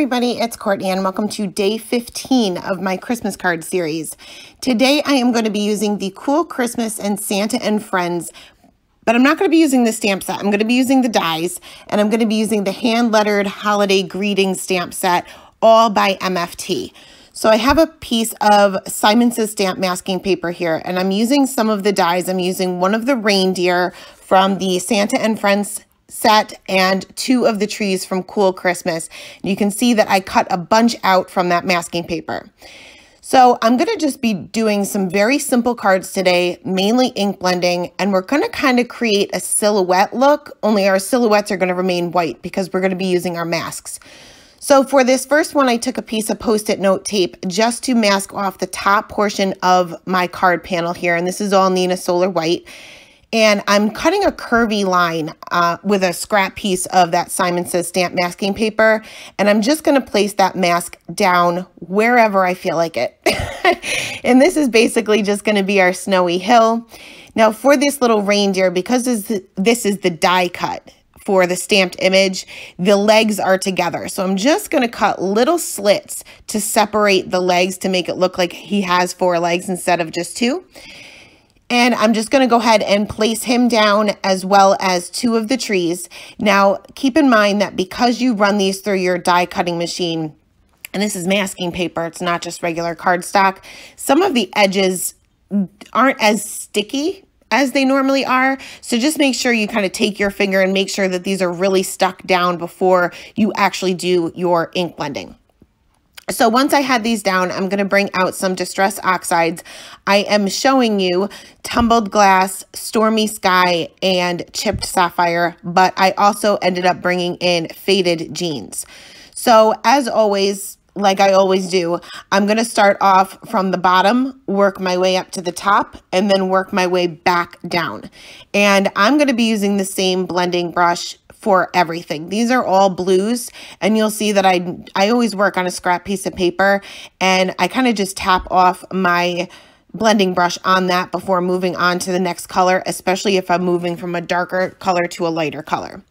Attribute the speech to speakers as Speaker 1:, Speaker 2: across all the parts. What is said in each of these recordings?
Speaker 1: everybody, it's Courtney and welcome to day 15 of my Christmas card series. Today I am going to be using the Cool Christmas and Santa and Friends, but I'm not going to be using the stamp set. I'm going to be using the dies, and I'm going to be using the hand-lettered holiday greeting stamp set, all by MFT. So I have a piece of Simon Says stamp masking paper here, and I'm using some of the dies. I'm using one of the reindeer from the Santa and Friends set and two of the trees from Cool Christmas. You can see that I cut a bunch out from that masking paper. So I'm going to just be doing some very simple cards today, mainly ink blending, and we're going to kind of create a silhouette look, only our silhouettes are going to remain white because we're going to be using our masks. So for this first one, I took a piece of Post-it note tape just to mask off the top portion of my card panel here, and this is all Nina Solar White. And I'm cutting a curvy line with a scrap piece of that Simon Says stamp masking paper. And I'm just going to place that mask down wherever I feel like it. And this is basically just going to be our snowy hill. Now for this little reindeer, because this is the die cut for the stamped image, the legs are together. So I'm just going to cut little slits to separate the legs to make it look like he has 4 legs instead of just 2. And I'm just going to go ahead and place him down as well as 2 of the trees. Now, keep in mind that because you run these through your die cutting machine, and this is masking paper, it's not just regular cardstock, some of the edges aren't as sticky as they normally are. So just make sure you kind of take your finger and make sure that these are really stuck down before you actually do your ink blending. So once I had these down, I'm going to bring out some Distress Oxides. I am showing you Tumbled Glass, Stormy Sky, and Chipped Sapphire, but I also ended up bringing in Faded Jeans. So as always, like I always do, I'm going to start off from the bottom, work my way up to the top, and then work my way back down. And I'm going to be using the same blending brush for everything. These are all blues, and you'll see that I always work on a scrap piece of paper, and I kind of just tap off my blending brush on that before moving on to the next color, especially if I'm moving from a darker color to a lighter color.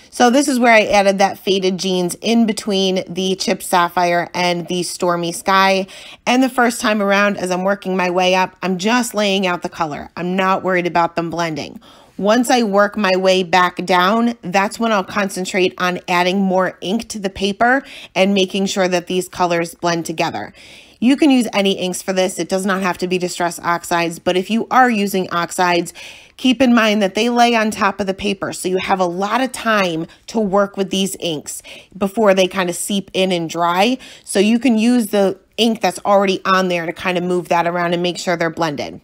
Speaker 1: So this is where I added that Faded Jeans in between the Chipped Sapphire and the Stormy Sky. And the first time around, as I'm working my way up, I'm just laying out the color. I'm not worried about them blending. Once I work my way back down, that's when I'll concentrate on adding more ink to the paper and making sure that these colors blend together. You can use any inks for this. It does not have to be Distress Oxides, but if you are using oxides, keep in mind that they lay on top of the paper, so you have a lot of time to work with these inks before they kind of seep in and dry. So you can use the ink that's already on there to kind of move that around and make sure they're blended.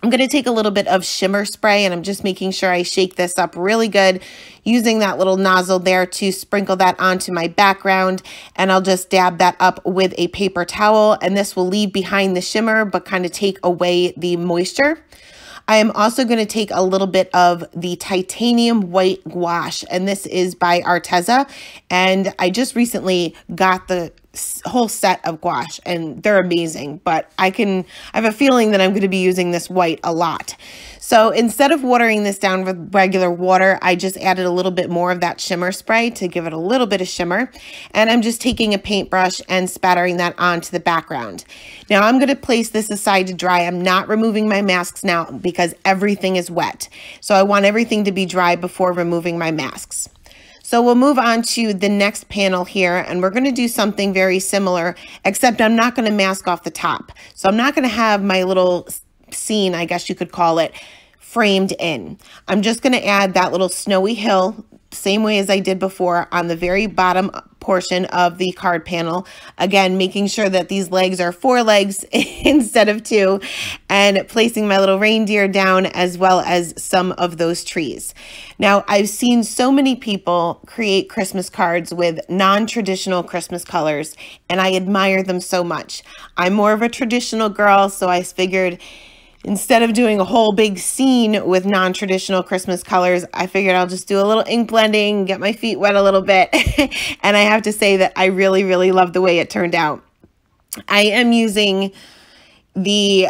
Speaker 1: I'm going to take a little bit of shimmer spray, and I'm just making sure I shake this up really good, using that little nozzle there to sprinkle that onto my background, and I'll just dab that up with a paper towel, and this will leave behind the shimmer but kind of take away the moisture. I am also going to take a little bit of the titanium white gouache, and this is by Arteza, and I just recently got the whole set of gouache, and they're amazing, but I have a feeling that I'm going to be using this white a lot. So instead of watering this down with regular water, I just added a little bit more of that shimmer spray to give it a little bit of shimmer. And I'm just taking a paintbrush and spattering that onto the background. Now I'm going to place this aside to dry. I'm not removing my masks now because everything is wet. So I want everything to be dry before removing my masks. So we'll move on to the next panel here, and we're going to do something very similar, except I'm not going to mask off the top. So I'm not going to have my little scene, I guess you could call it, framed in. I'm just going to add that little snowy hill, same way as I did before, on the very bottom portion of the card panel. Again, making sure that these legs are 4 legs instead of 2, and placing my little reindeer down as well as some of those trees. Now, I've seen so many people create Christmas cards with non-traditional Christmas colors, and I admire them so much. I'm more of a traditional girl, so I figured instead of doing a whole big scene with non-traditional Christmas colors, I figured I'll just do a little ink blending, get my feet wet a little bit. And I have to say that I really, really love the way it turned out. I am using the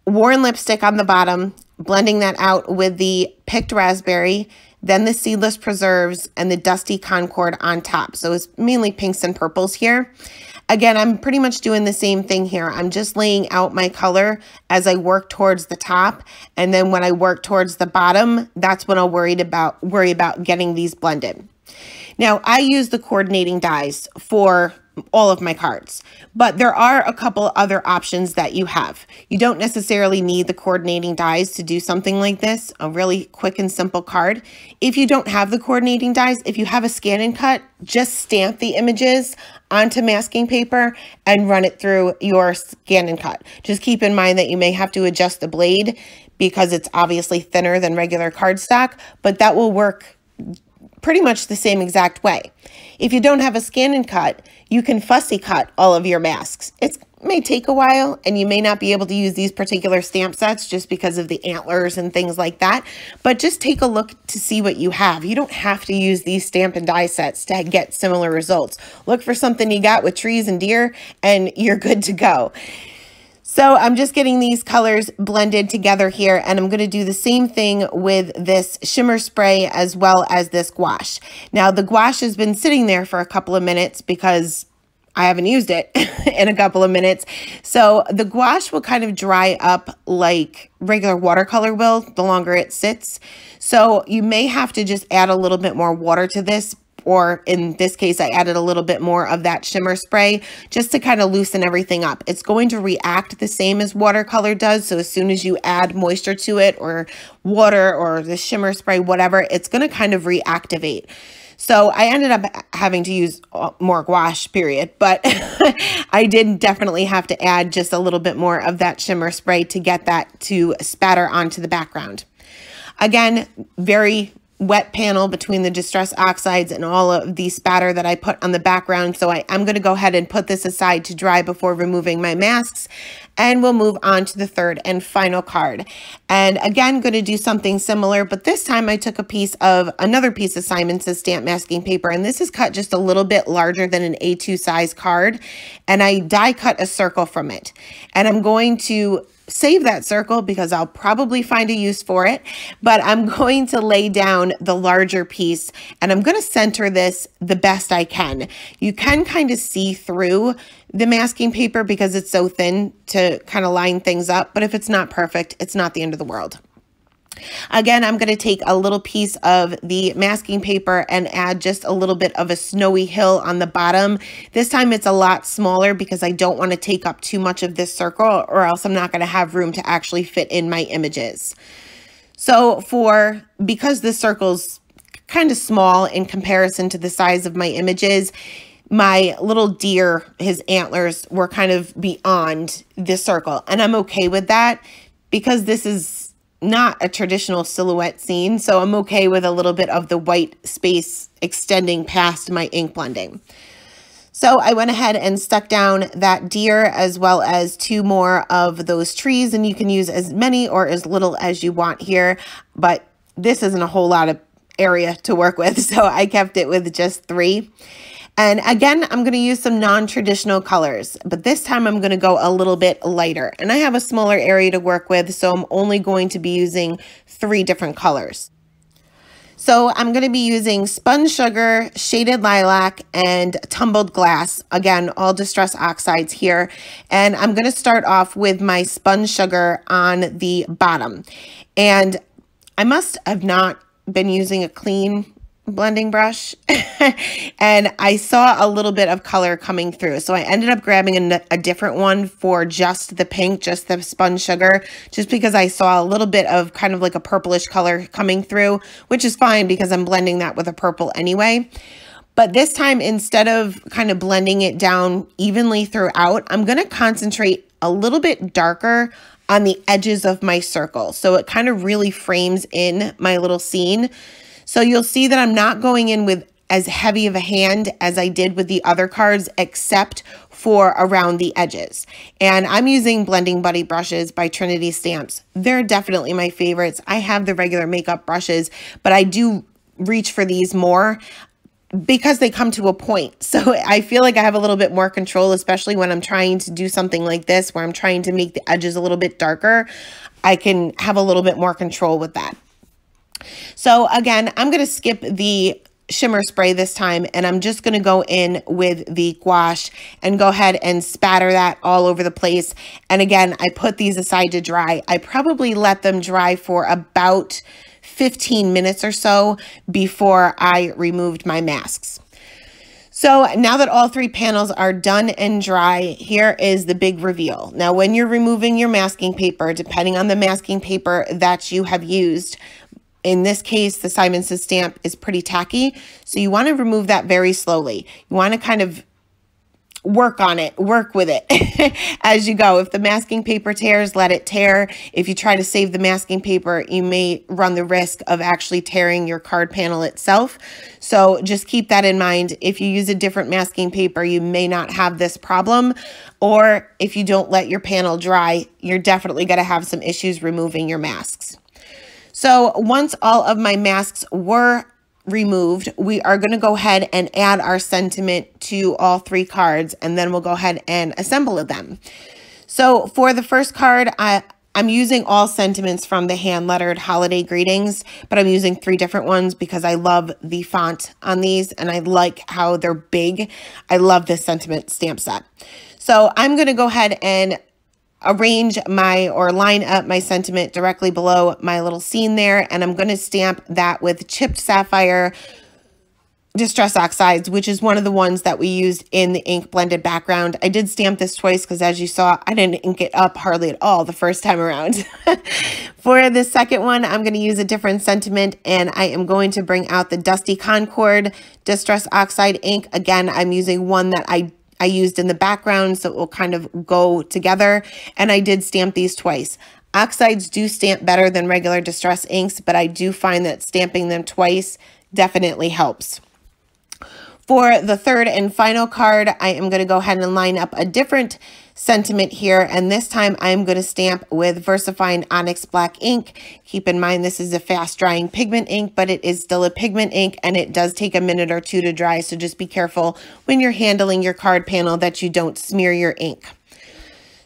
Speaker 1: Worn lipstick on the bottom, blending that out with the picked raspberry, then the seedless preserves, and the dusty concord on top. So it's mainly pinks and purples here. Again, I'm pretty much doing the same thing here. I'm just laying out my color as I work towards the top. And then when I work towards the bottom, that's when I'll worry about getting these blended. Now, I use the coordinating dies for all of my cards, but there are a couple other options that you have. You don't necessarily need the coordinating dies to do something like this, a really quick and simple card. If you don't have the coordinating dies, if you have a scan and cut, just stamp the images onto masking paper and run it through your scan and cut. Just keep in mind that you may have to adjust the blade because it's obviously thinner than regular cardstock, but that will work pretty much the same exact way. If you don't have a scan and cut, you can fussy cut all of your masks. It may take a while and you may not be able to use these particular stamp sets just because of the antlers and things like that, but just take a look to see what you have. You don't have to use these stamp and die sets to get similar results. Look for something you got with trees and deer and you're good to go. So I'm just getting these colors blended together here, and I'm going to do the same thing with this shimmer spray as well as this gouache. Now the gouache has been sitting there for a couple of minutes because I haven't used it in a couple of minutes. So the gouache will kind of dry up like regular watercolor will the longer it sits. So you may have to just add a little bit more water to this, or in this case, I added a little bit more of that shimmer spray just to kind of loosen everything up. It's going to react the same as watercolor does. So as soon as you add moisture to it or water or the shimmer spray, whatever, it's going to kind of reactivate. So I ended up having to use more gouache, period, but I did definitely have to add just a little bit more of that shimmer spray to get that to spatter onto the background. Again, very wet panel between the Distress Oxides and all of the spatter that I put on the background. So I'm going to go ahead and put this aside to dry before removing my masks, and we'll move on to the third and final card. And again, going to do something similar, but this time I took another piece of Simon Says stamp masking paper, and this is cut just a little bit larger than an A2 size card, and I die cut a circle from it. And I'm going to save that circle because I'll probably find a use for it, but I'm going to lay down the larger piece and I'm going to center this the best I can. You can kind of see through the masking paper because it's so thin to kind of line things up, but if it's not perfect, it's not the end of the world. Again, I'm going to take a little piece of the masking paper and add just a little bit of a snowy hill on the bottom. This time it's a lot smaller because I don't want to take up too much of this circle, or else I'm not going to have room to actually fit in my images. So because this circle's kind of small in comparison to the size of my images, my little deer, his antlers were kind of beyond this circle, and I'm okay with that because this is not a traditional silhouette scene, so I'm okay with a little bit of the white space extending past my ink blending. So I went ahead and stuck down that deer as well as two more of those trees, and you can use as many or as little as you want here, but this isn't a whole lot of area to work with, so I kept it with just 3. And again, I'm going to use some non-traditional colors, but this time I'm going to go a little bit lighter. And I have a smaller area to work with, so I'm only going to be using 3 different colors. So I'm going to be using Spun Sugar, Shaded Lilac, and Tumbled Glass. Again, all Distress Oxides here. And I'm going to start off with my Spun Sugar on the bottom. And I must have not been using a clean blending brush and I saw a little bit of color coming through, so I ended up grabbing a different one for just the pink, just the Spun Sugar, just because I saw a little bit of kind of like a purplish color coming through, which is fine because I'm blending that with a purple anyway. But this time, instead of kind of blending it down evenly throughout, I'm going to concentrate a little bit darker on the edges of my circle, so it kind of really frames in my little scene. So you'll see that I'm not going in with as heavy of a hand as I did with the other cards, except for around the edges. And I'm using Blending Buddy brushes by Trinity Stamps. They're definitely my favorites. I have the regular makeup brushes, but I do reach for these more because they come to a point. So I feel like I have a little bit more control, especially when I'm trying to do something like this, where I'm trying to make the edges a little bit darker. I can have a little bit more control with that. So again, I'm going to skip the shimmer spray this time, and I'm just going to go in with the gouache and go ahead and spatter that all over the place. And again, I put these aside to dry. I probably let them dry for about 15 minutes or so before I removed my masks. So now that all 3 panels are done and dry, here is the big reveal. Now, when you're removing your masking paper, depending on the masking paper that you have used, in this case, the Simon Says stamp is pretty tacky, so you want to remove that very slowly. You want to kind of work on it, work with it as you go. If the masking paper tears, let it tear. If you try to save the masking paper, you may run the risk of actually tearing your card panel itself. So just keep that in mind. If you use a different masking paper, you may not have this problem. Or if you don't let your panel dry, you're definitely going to have some issues removing your masks. So once all of my masks were removed, we are going to go ahead and add our sentiment to all 3 cards, and then we'll go ahead and assemble them. So for the first card, I'm using all sentiments from the hand-lettered holiday greetings, but I'm using 3 different ones because I love the font on these and I like how they're big. I love this sentiment stamp set. So I'm going to go ahead and arrange or line up my sentiment directly below my little scene there, and I'm going to stamp that with chipped sapphire distress oxides, which is one of the ones that we used in the ink blended background. I did stamp this twice because, as you saw, I didn't ink it up hardly at all the first time around. For the second one, I'm going to use a different sentiment, and I am going to bring out the Dusty Concord Distress Oxide ink. Again, I'm using one that I used in the background, so it will kind of go together, and I did stamp these twice. Oxides do stamp better than regular distress inks, but I do find that stamping them twice definitely helps. For the third and final card, I am going to go ahead and line up a different sentiment here, and this time I'm going to stamp with VersaFine Onyx Black ink. Keep in mind this is a fast drying pigment ink, but it is still a pigment ink, and it does take a minute or 2 to dry, so just be careful when you're handling your card panel that you don't smear your ink.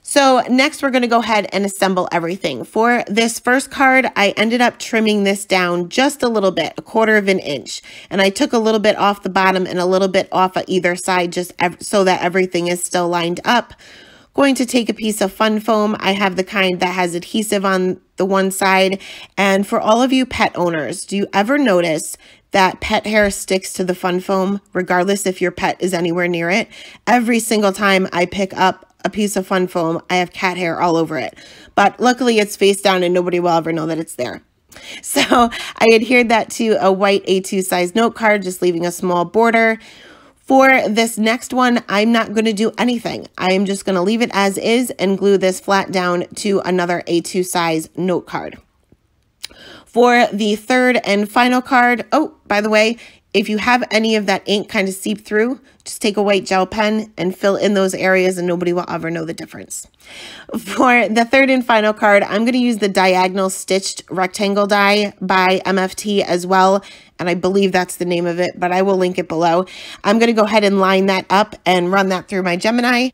Speaker 1: So next we're going to go ahead and assemble everything. For this first card, I ended up trimming this down just a little bit, 1/4 of an inch. And I took a little bit off the bottom and a little bit off of either side just so that everything is still lined up. Going to take a piece of fun foam. I have the kind that has adhesive on the one side. And for all of you pet owners, do you ever notice that pet hair sticks to the fun foam regardless if your pet is anywhere near it? Every single time I pick up a piece of fun foam, I have cat hair all over it. But luckily it's face down and nobody will ever know that it's there. So I adhered that to a white A2 size note card, just leaving a small border. For this next one, I'm not going to do anything. I am just going to leave it as is and glue this flat down to another A2 size note card. For the third and final card, oh, by the way, if you have any of that ink kind of seep through, just take a white gel pen and fill in those areas and nobody will ever know the difference. For the third and final card, I'm going to use the diagonal stitched rectangle die by MFT as well. And I believe that's the name of it, but I will link it below. I'm going to go ahead and line that up and run that through my Gemini.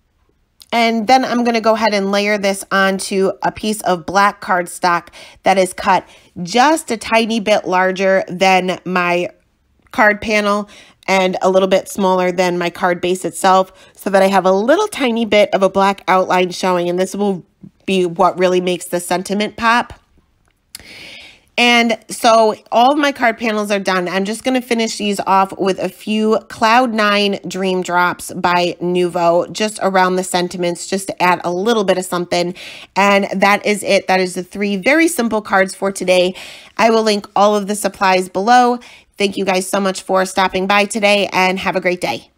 Speaker 1: And then I'm going to go ahead and layer this onto a piece of black cardstock that is cut just a tiny bit larger than my card panel and a little bit smaller than my card base itself, so that I have a little tiny bit of a black outline showing, and this will be what really makes the sentiment pop. And so all of my card panels are done. I'm just going to finish these off with a few Cloud 9 Dream Drops by Nuvo just around the sentiments, just to add a little bit of something. And that is it. That is the 3 very simple cards for today. I will link all of the supplies below. Thank you guys so much for stopping by today, and have a great day.